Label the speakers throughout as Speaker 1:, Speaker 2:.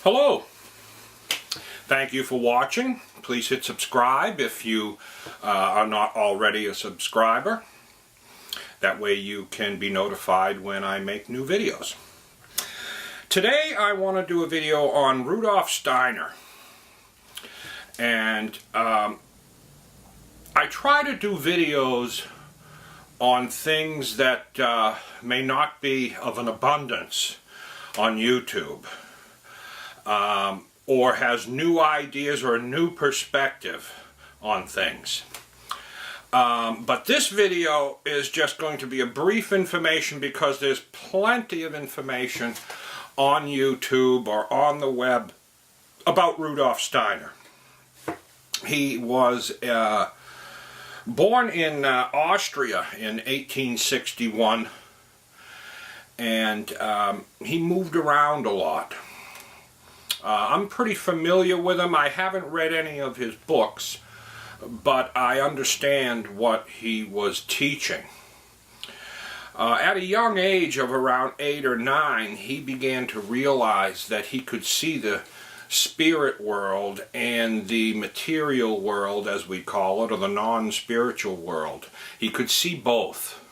Speaker 1: Hello. Thank you for watching. Please hit subscribe if you are not already a subscriber. That way you can be notified when I make new videos. Today I want to do a video on Rudolf Steiner. And I try to do videos on things that may not be of an abundance on YouTube. Or has new ideas or a new perspective on things. But this video is just going to be a brief information because there's plenty of information on YouTube or on the web about Rudolf Steiner. He was born in Austria in 1861, and he moved around a lot. I'm pretty familiar with him. I haven't read any of his books, but I understand what he was teaching. At a young age of around 8 or 9, he began to realize that he could see the spirit world and the material world, as we call it, or the non-spiritual world. He could see both,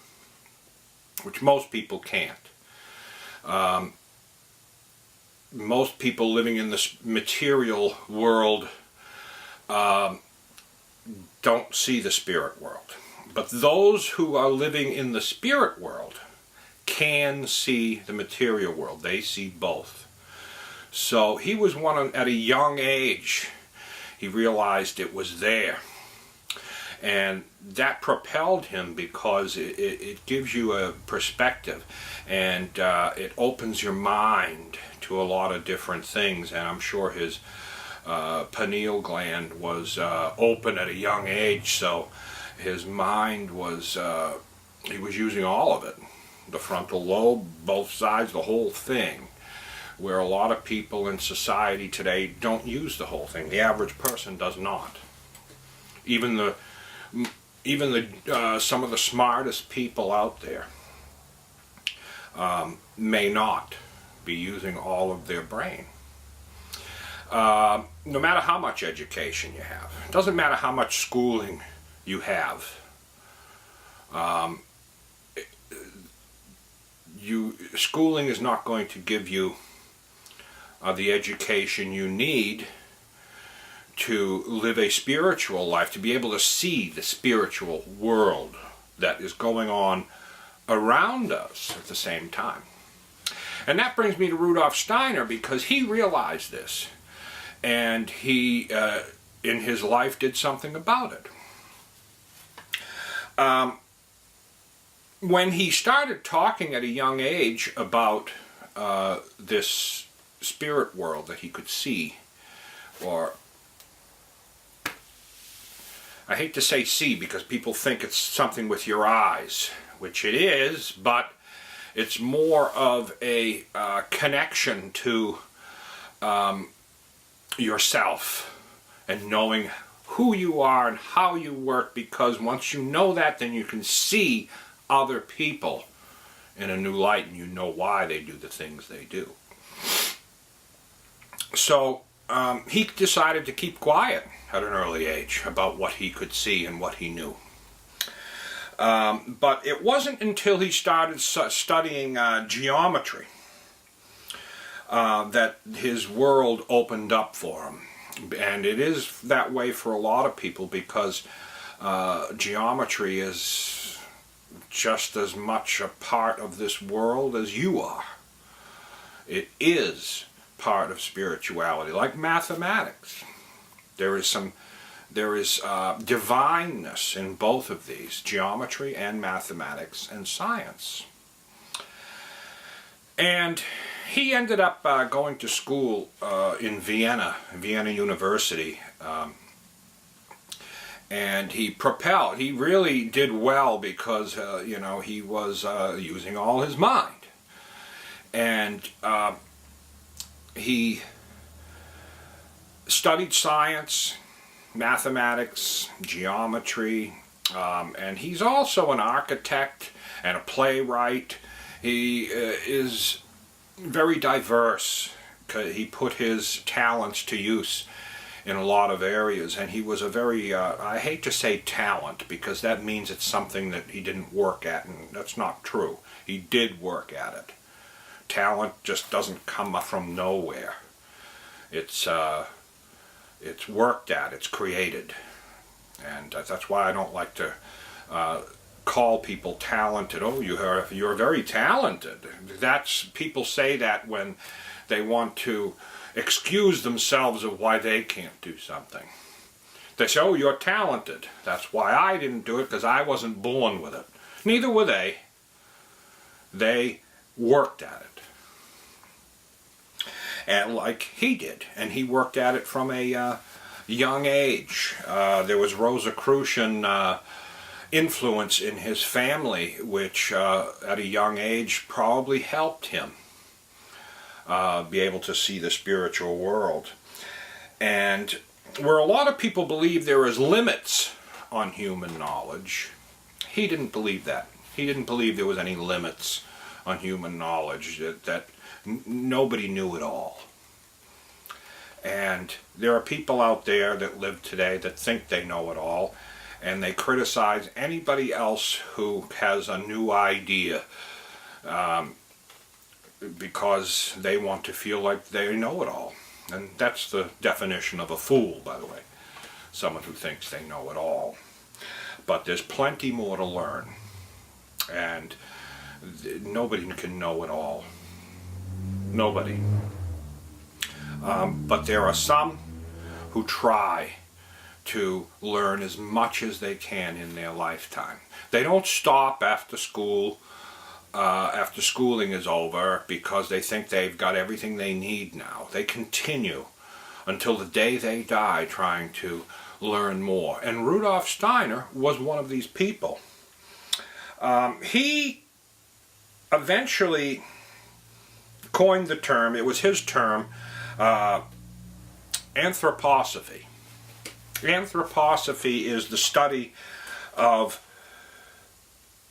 Speaker 1: which most people can't. Most people living in this material world don't see the spirit world. But those who are living in the spirit world can see the material world. They see both. So he was one at a young age. He realized it was there. And that propelled him because it gives you a perspective, and it opens your mind to a lot of different things. And I'm sure his pineal gland was open at a young age, so his mind was, he was using all of it. The frontal lobe, both sides, the whole thing. Where a lot of people in society today don't use the whole thing. The average person does not. Even some of the smartest people out there may not be using all of their brain. No matter how much education you have, it doesn't matter how much schooling you have. Schooling is not going to give you the education you need to live a spiritual life, to be able to see the spiritual world that is going on around us at the same time. And that brings me to Rudolf Steiner, because he realized this, and he, in his life, did something about it. When he started talking at a young age about this spirit world that he could see, or I hate to say see because people think it's something with your eyes, which it is, but it's more of a connection to yourself and knowing who you are and how you work, because once you know that, then you can see other people in a new light, and you know why they do the things they do. So he decided to keep quiet at an early age about what he could see and what he knew. But it wasn't until he started studying geometry that his world opened up for him. And it is that way for a lot of people, because geometry is just as much a part of this world as you are. It is part of spirituality, like mathematics. There is divineness in both of these, geometry and mathematics and science. And he ended up going to school in Vienna University, and he really did well because you know, he was using all his mind. And he studied science, mathematics, geometry, and he's also an architect and a playwright. He is very diverse he put his talents to use in a lot of areas, and he was a very, I hate to say talent, because that means it's something that he didn't work at, and that's not true. He did work at it. Talent just doesn't come from nowhere. It's worked at, it's created. And that's why I don't like to call people talented. Oh, you're very talented. People say that when they want to excuse themselves of why they can't do something. They say, oh, you're talented. That's why I didn't do it, because I wasn't born with it. Neither were they. They worked at it. And like he did. And he worked at it from a young age. There was Rosicrucian influence in his family, which at a young age probably helped him be able to see the spiritual world. And where a lot of people believe there is limits on human knowledge, he didn't believe that. He didn't believe there was any limits on human knowledge, that nobody knew it all. And there are people out there that live today that think they know it all, and they criticize anybody else who has a new idea because they want to feel like they know it all. And that's the definition of a fool, by the way. Someone who thinks they know it all. But there's plenty more to learn. And nobody can know it all. Nobody. But there are some who try to learn as much as they can in their lifetime. They don't stop after school, after schooling is over, because they think they've got everything they need now. They continue until the day they die trying to learn more. And Rudolf Steiner was one of these people. He eventually coined the term, it was his term, anthroposophy. Anthroposophy is the study of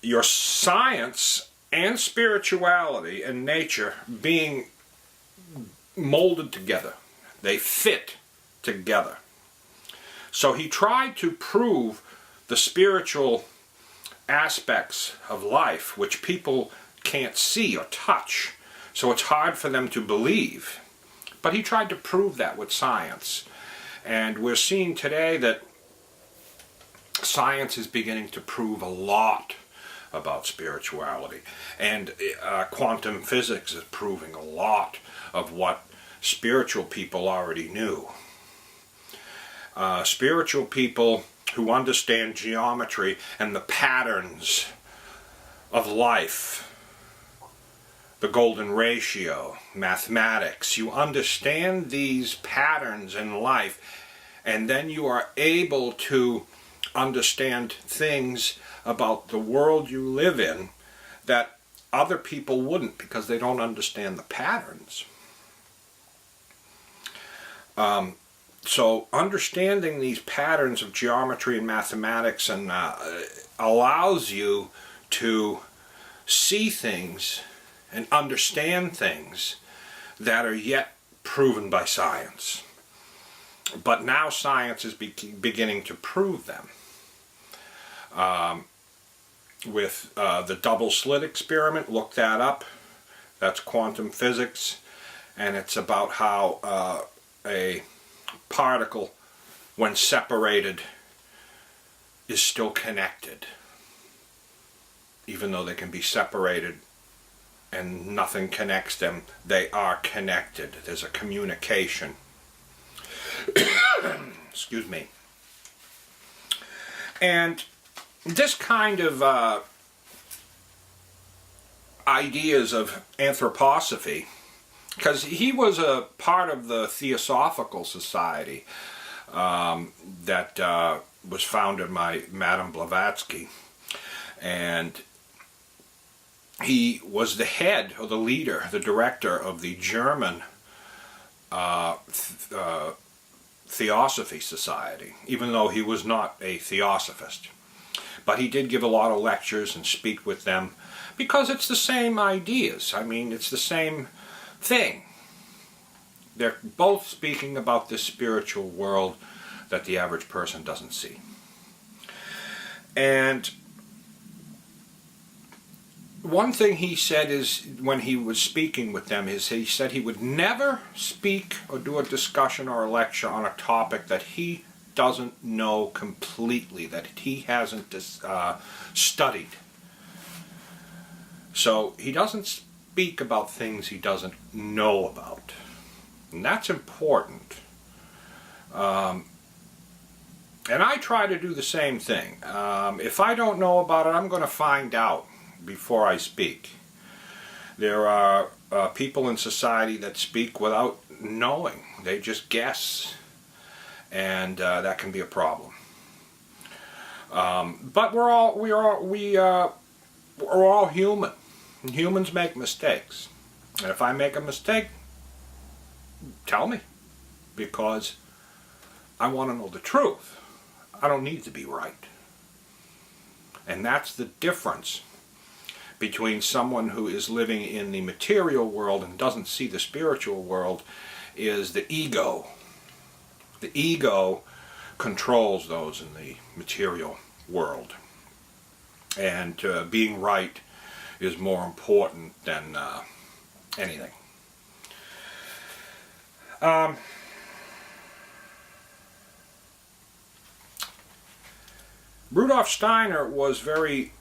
Speaker 1: your science and spirituality and nature being molded together. They fit together. So he tried to prove the spiritual aspects of life, which people can't see or touch, so it's hard for them to believe. But he tried to prove that with science. And we're seeing today that science is beginning to prove a lot about spirituality. And quantum physics is proving a lot of what spiritual people already knew. Spiritual people who understand geometry and the patterns of life, the golden ratio, mathematics, you understand these patterns in life, and then you are able to understand things about the world you live in that other people wouldn't, because they don't understand the patterns. So understanding these patterns of geometry and mathematics and allows you to see things and understand things that are yet proven by science. But now science is beginning to prove them. With the double slit experiment, look that up. That's quantum physics, and it's about how a particle, when separated, is still connected. Even though they can be separated and nothing connects them, they are connected. There's a communication. Excuse me. And this kind of ideas of anthroposophy, because he was a part of the Theosophical Society that was founded by Madame Blavatsky, and he was the head or the leader, the director of the German Theosophy Society, even though he was not a theosophist. But he did give a lot of lectures and speak with them, because it's the same ideas. I mean, it's the same thing. They're both speaking about this spiritual world that the average person doesn't see. And one thing he said is, when he was speaking with them, is he said he would never speak or do a discussion or a lecture on a topic that he doesn't know completely, that he hasn't studied. So he doesn't speak about things he doesn't know about. And that's important. And I try to do the same thing. If I don't know about it, I'm going to find out before I speak. There are people in society that speak without knowing. They just guess. And that can be a problem. But we're all human. And humans make mistakes. And if I make a mistake, tell me. Because I want to know the truth. I don't need to be right. And that's the difference between someone who is living in the material world and doesn't see the spiritual world, is the ego. The ego controls those in the material world. And being right is more important than anything. Rudolf Steiner was very,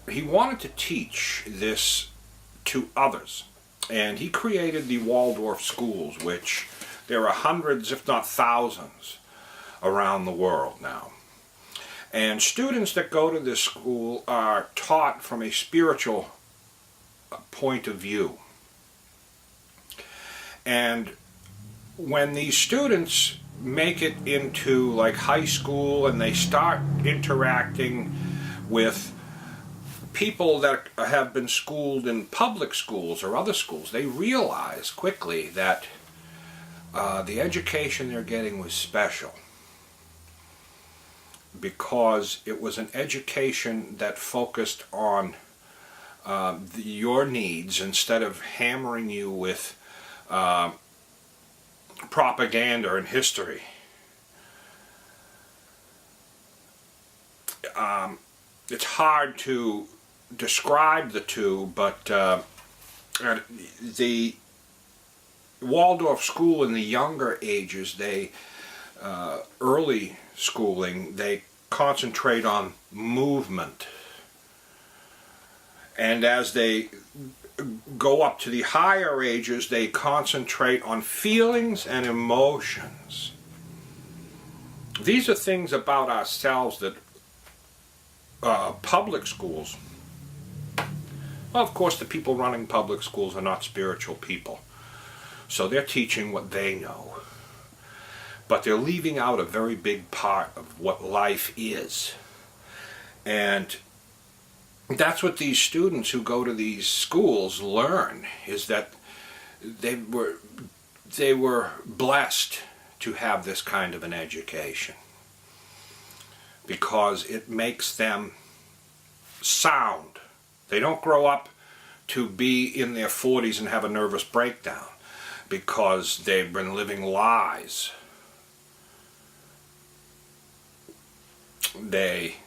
Speaker 1: he wanted to teach this to others. And he created the Waldorf schools, which there are hundreds, if not thousands, around the world now. And students that go to this school are taught from a spiritual point of view. And when these students make it into like high school and they start interacting with people that have been schooled in public schools or other schools, they realize quickly that the education they're getting was special, because it was an education that focused on your needs instead of hammering you with propaganda and history. It's hard to describe the two, but the Waldorf school in the younger ages, early schooling, they concentrate on movement. And as they go up to the higher ages, they concentrate on feelings and emotions. These are things about ourselves that public schools, well, of course the people running public schools are not spiritual people, so they're teaching what they know. But they're leaving out a very big part of what life is. And that's what these students who go to these schools learn, is that they were blessed to have this kind of an education, because it makes them sound. They don't grow up to be in their 40s and have a nervous breakdown because they've been living lies. They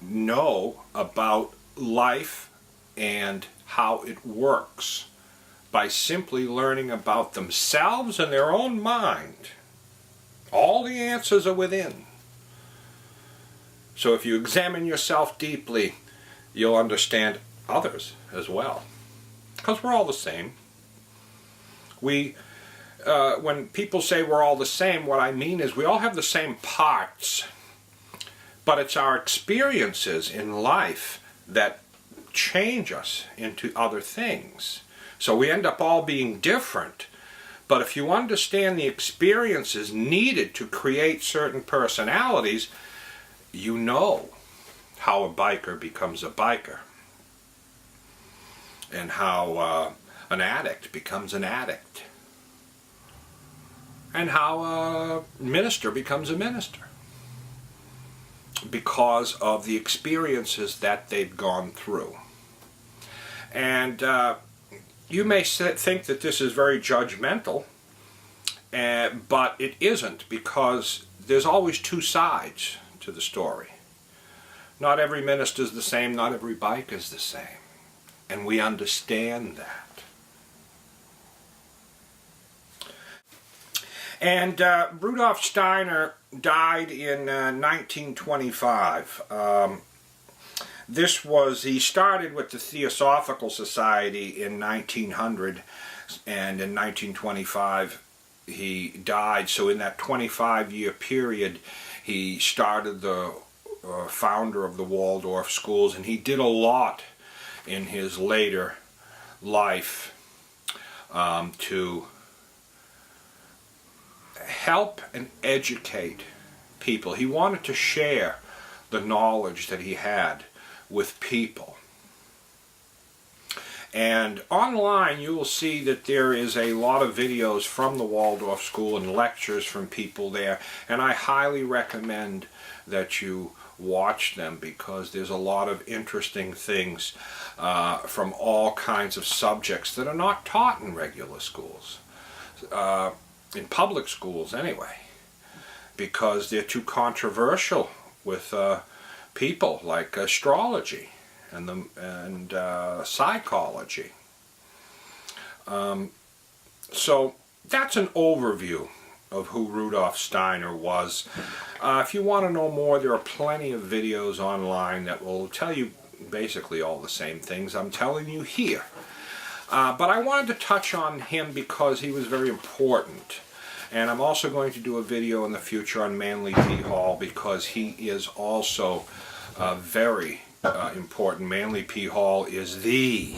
Speaker 1: know about life and how it works by simply learning about themselves and their own mind. All the answers are within. So if you examine yourself deeply, you'll understand others as well. Because we're all the same. When people say we're all the same, what I mean is we all have the same parts. But it's our experiences in life that change us into other things. So we end up all being different. But if you understand the experiences needed to create certain personalities, you know how a biker becomes a biker, and how an addict becomes an addict, and how a minister becomes a minister, because of the experiences that they've gone through. And you may think that this is very judgmental, but it isn't, because there's always two sides to the story. Not every minister is the same, not every bike is the same. And we understand that. And Rudolf Steiner died in 1925. He started with the Theosophical Society in 1900, and in 1925 he died. So in that 25-year period, he started the founder of the Waldorf schools, and he did a lot in his later life to help and educate people. He wanted to share the knowledge that he had with people. And online you will see that there is a lot of videos from the Waldorf School and lectures from people there, and I highly recommend that you watch them, because there's a lot of interesting things from all kinds of subjects that are not taught in regular schools, in public schools anyway, because they're too controversial with people, like astrology and psychology. So that's an overview of who Rudolf Steiner was. If you want to know more, there are plenty of videos online that will tell you basically all the same things I'm telling you here. But I wanted to touch on him because he was very important. And I'm also going to do a video in the future on Manly P. Hall, because he is also very important. Manly P. Hall is the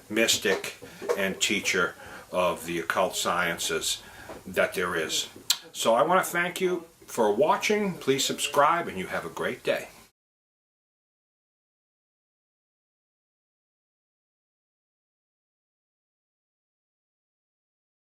Speaker 1: mystic and teacher of the occult sciences that there is. So I want to thank you for watching. Please subscribe, and you have a great day.